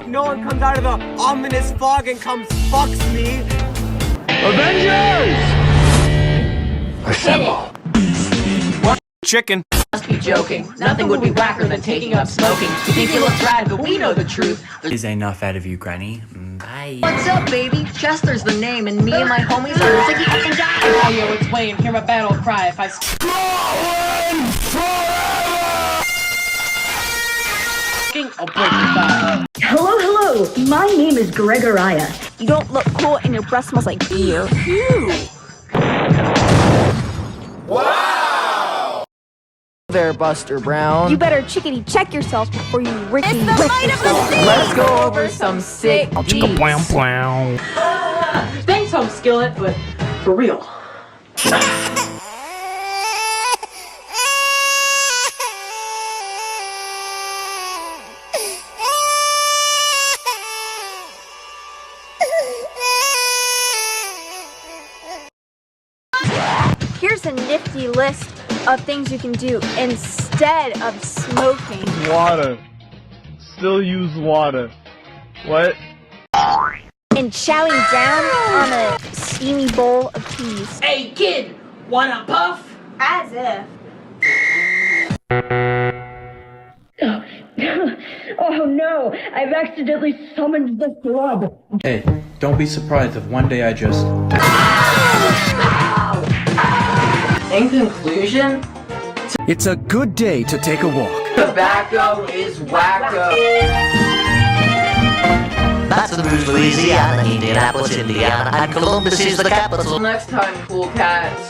no one comes out of the ominous fog and comes fucks me. Avengers! Assemble. Chicken. Must be joking. Nothing would be whacker than taking up smoking. You think you look rad, but we know the truth. Is enough out of you, Granny. Bye. What's up, baby? Chester's the name, and me and my homies are Ziggy up and die. Oh, yo, it's Wayne. Hear my battle cry. If I I'll break your thigh. Hello. My name is Gregoria. You don't look cool and your breath smells like beer. Ew. There, Buster Brown. You better chickadee check yourself before you rickety rip yourself. Let's go over some sick beats. Thanks, Home Skillet, but for real. Here's a nifty list of things you can do instead of smoking. Water. Still use water. What? And chowing down on a steamy bowl of cheese. Hey, kid, wanna puff? As if. Oh no, I've accidentally summoned the flood. Hey, don't be surprised if one day I just... In conclusion, It's a good day to take a walk. tobacco is wacko. Baton Rouge, Louisiana, Indianapolis, Indiana, and Columbus is the capital. Next time, cool cats.